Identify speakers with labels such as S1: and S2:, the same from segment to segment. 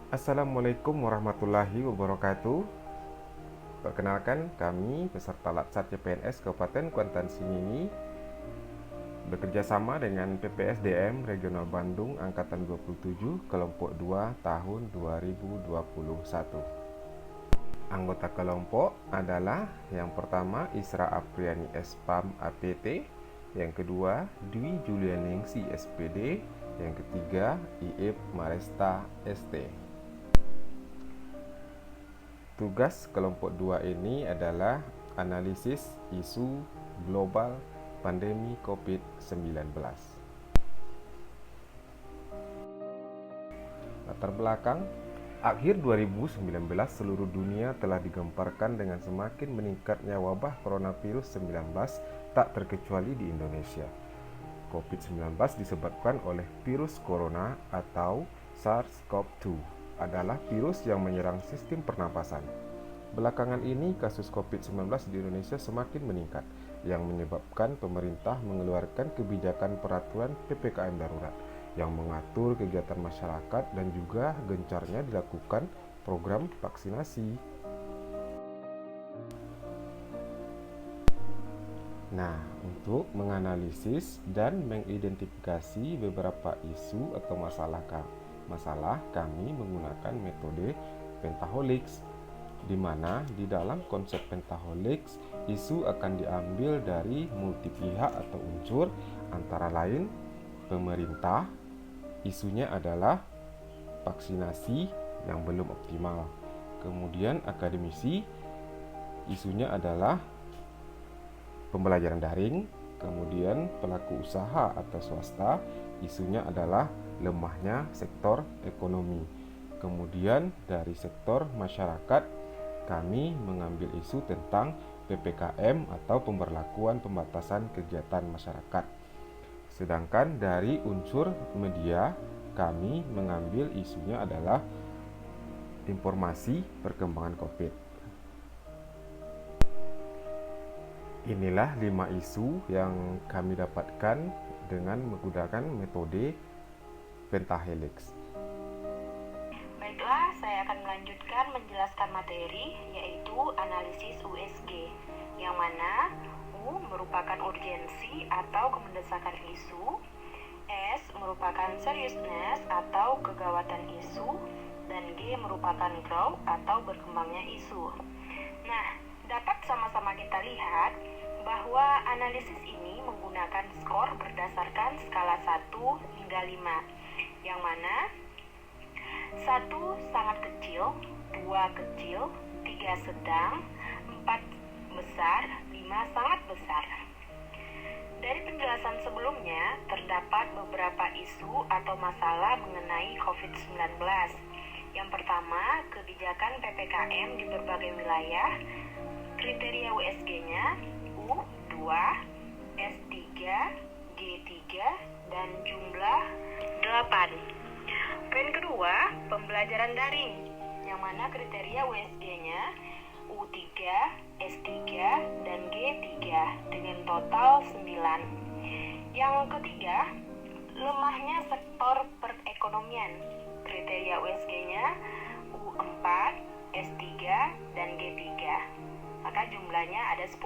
S1: Assalamualaikum warahmatullahi wabarakatuh. Perkenalkan, kami peserta Latsat CPNS Kabupaten Kuantan Singingi bekerja sama dengan PPSDM Regional Bandung Angkatan 27 Kelompok 2 tahun 2021. Anggota kelompok adalah yang pertama Isra Apriani Spam APT, yang kedua Dwi Julianingsi SPD, yang ketiga Iip Maresta ST. Tugas kelompok 2 ini adalah analisis isu global pandemi COVID-19. Latar belakang, akhir 2019 seluruh dunia telah digemparkan dengan semakin meningkatnya wabah coronavirus 19, tak terkecuali di Indonesia. COVID-19 disebabkan oleh virus corona atau SARS-CoV-2, adalah virus yang menyerang sistem pernapasan. Belakangan ini kasus COVID-19 di Indonesia semakin meningkat, yang menyebabkan pemerintah mengeluarkan kebijakan peraturan PPKM darurat yang mengatur kegiatan masyarakat dan juga gencarnya dilakukan program vaksinasi. Nah, untuk menganalisis dan mengidentifikasi beberapa isu atau masalah kami menggunakan metode Pentahelix, di mana di dalam konsep Pentahelix isu akan diambil dari multi pihak atau unsur, antara lain pemerintah, isunya adalah vaksinasi yang belum optimal. Kemudian akademisi, isunya adalah pembelajaran daring. Kemudian pelaku usaha atau swasta, isunya adalah lemahnya sektor ekonomi. Kemudian dari sektor masyarakat, kami mengambil isu tentang PPKM atau pemberlakuan pembatasan kegiatan masyarakat. Sedangkan dari unsur media, kami mengambil isunya adalah informasi perkembangan COVID. Inilah 5 isu yang kami dapatkan dengan menggunakan metode Pentahelix.
S2: Baiklah, saya akan melanjutkan menjelaskan materi, yaitu analisis USG, yang mana U merupakan urgensi atau kemendesakan isu, S merupakan seriousness atau kegawatan isu, dan G merupakan growth atau berkembangnya isu. Nah, dapat sama-sama kita lihat bahwa analisis ini menggunakan skor berdasarkan skala 1 hingga 5, yang mana 1 sangat kecil, 2 kecil, 3 sedang, 4 besar, 5 sangat besar. Dari penjelasan sebelumnya, terdapat beberapa isu atau masalah mengenai COVID-19. Yang pertama, kebijakan PPKM di berbagai wilayah. Kriteria USG-nya U2, S3, G3, dan jumlah 8. Poin kedua, pembelajaran daring, yang mana kriteria USG-nya U3, S3, dan G3 dengan total 9. Yang ketiga, lemahnya sektor perekonomian. Kriteria USG-nya U4, S3, dan G3. Maka jumlahnya ada 10.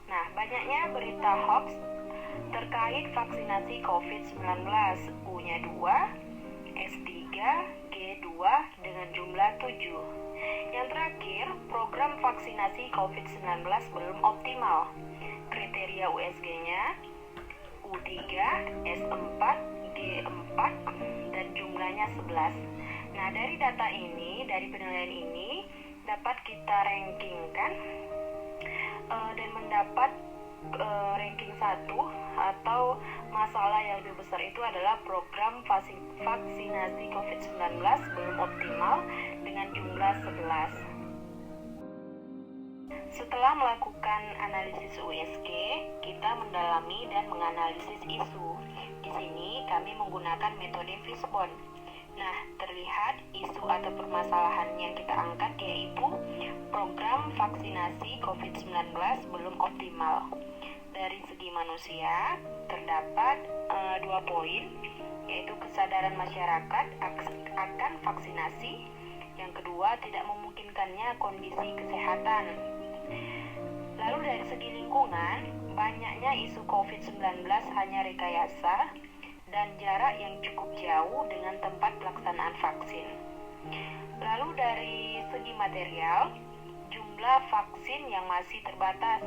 S2: Nah, banyaknya berita hoax terkait vaksinasi COVID-19. U-nya 2, S3, G2 dengan jumlah 7. Yang terakhir, program vaksinasi COVID-19 belum optimal. Kriteria USG-nya U3, S4, G4, dan jumlahnya 11. Nah, dari data ini, dari penilaian ini, dapat kita rankingkan dan mendapat ranking 1 atau masalah yang lebih besar itu adalah program vaksinasi COVID-19 belum optimal dengan jumlah 11. Setelah melakukan analisis USG, kita mendalami dan menganalisis isu. Di sini kami menggunakan metode Fishbone. Nah, terlihat isu atau permasalahan yang kita angkat yaitu program vaksinasi COVID-19 belum optimal. Dari segi manusia, terdapat 2 poin, yaitu kesadaran masyarakat akan vaksinasi. Yang kedua, tidak memungkinkannya kondisi kesehatan. Lalu dari segi lingkungan, banyaknya isu COVID-19 hanya rekayasa dan jarak yang cukup jauh dengan tempat pelaksanaan vaksin. Lalu dari segi material, jumlah vaksin yang masih terbatas,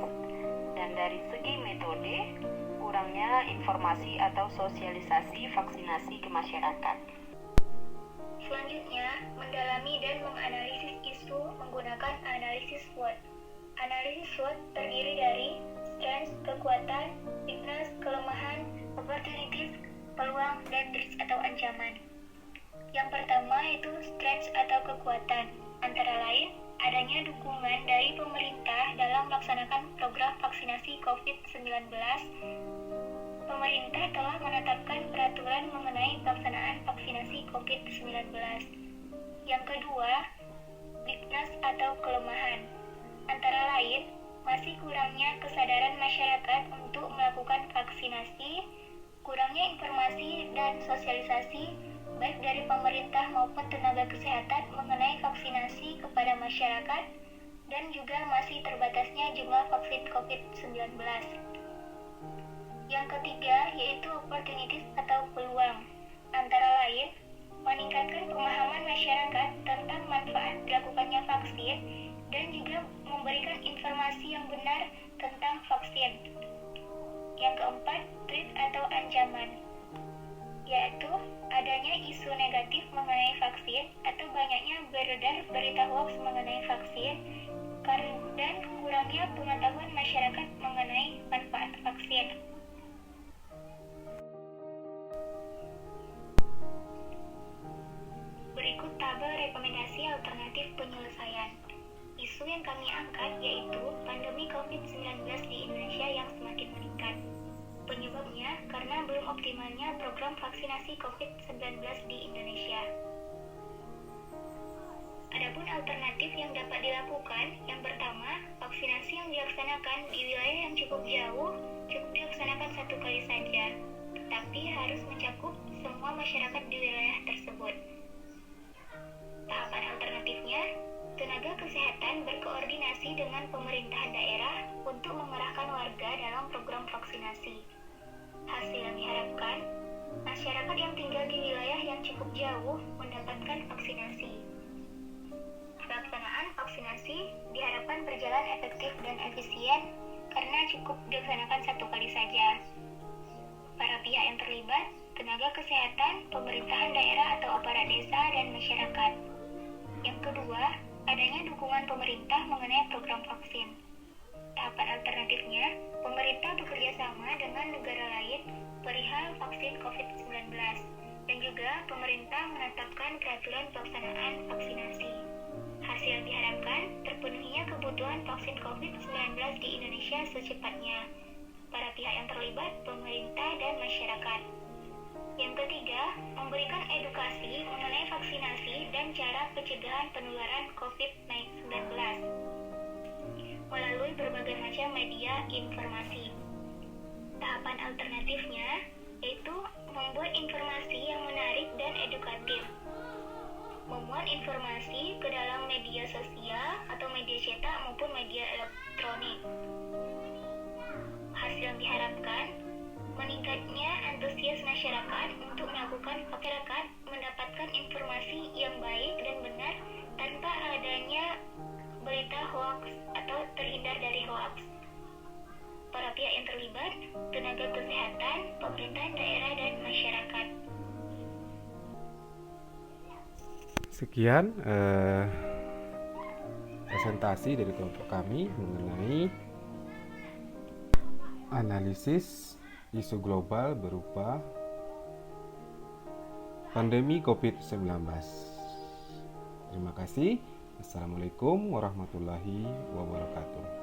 S2: dan dari segi metode, kurangnya informasi atau sosialisasi vaksinasi ke masyarakat.
S3: Selanjutnya, mendalami dan menganalisis isu menggunakan analisis SWOT. Analisis SWOT terdiri dari strength, kekuatan, weakness, kelemahan, opportunities, peluang, dan risk atau ancaman. Yang pertama itu strength atau kekuatan, antara lain adanya dukungan dari pemerintah dalam melaksanakan program vaksinasi COVID-19. Pemerintah telah menetapkan peraturan mengenai pelaksanaan vaksinasi COVID-19. Yang kedua, weakness atau kelemahan, antara lain masih kurangnya kesadaran masyarakat untuk melakukan vaksinasi, kurangnya informasi dan sosialisasi baik dari pemerintah maupun tenaga kesehatan mengenai vaksinasi kepada masyarakat, dan juga masih terbatasnya jumlah vaksin COVID-19. Yang ketiga yaitu opportunities atau peluang, antara lain meningkatkan pemahaman masyarakat tentang manfaat dilakukannya vaksin dan juga memberikan informasi yang benar tentang vaksin. Yang keempat, threat atau ancaman, yaitu adanya isu negatif mengenai vaksin atau banyaknya beredar berita hoax mengenai vaksin dan kurangnya pengetahuan masyarakat mengenai manfaat vaksin. Berikut tabel rekomendasi alternatif penyelesaian. Isu yang kami angkat yaitu pandemi COVID-19 di Indonesia yang semakin meningkat. Penyebabnya karena belum optimalnya program vaksinasi COVID-19 di Indonesia. Adapun alternatif yang dapat dilakukan, yang pertama, vaksinasi yang dilaksanakan di wilayah yang cukup jauh, cukup dilaksanakan 1 kali saja, tetapi harus mencakup semua masyarakat di wilayah tersebut. Tahapan alternatifnya, tenaga kesehatan berkoordinasi dengan pemerintahan daerah untuk mengerahkan warga dalam program vaksinasi. Hasil yang diharapkan, masyarakat yang tinggal di wilayah yang cukup jauh mendapatkan vaksinasi. Pelaksanaan vaksinasi diharapkan berjalan efektif dan efisien karena cukup dilaksanakan 1 kali saja. Para pihak yang terlibat, tenaga kesehatan, pemerintahan daerah atau aparat desa, dan masyarakat. Yang kedua, adanya dukungan pemerintah mengenai program vaksin. Tahapan alternatifnya, pemerintah bekerja sama dengan negara lain perihal vaksin COVID-19, dan juga pemerintah menetapkan peraturan pelaksanaan vaksinasi. Hasil yang diharapkan, terpenuhinya kebutuhan vaksin COVID-19 di Indonesia secepatnya. Para pihak yang terlibat, pemerintah dan masyarakat. Yang ketiga, memberikan edukasi mengenai vaksinasi dan cara pencegahan penularan COVID-19 melalui berbagai macam media informasi. Tahapan alternatifnya yaitu membuat informasi yang menarik dan edukatif, memuat informasi ke dalam media sosial atau media cetak maupun media elektronik. Hasil yang diharapkan, meningkatnya antusias masyarakat untuk masyarakat mendapatkan informasi yang baik dan benar tanpa adanya berita hoax atau terhindar dari hoax. Para pihak yang terlibat, tenaga kesehatan, pemerintahan daerah, dan masyarakat.
S1: Sekian presentasi dari kelompok kami mengenai analisis isu global berupa pandemi COVID-19. Terima kasih. Assalamualaikum warahmatullahi wabarakatuh.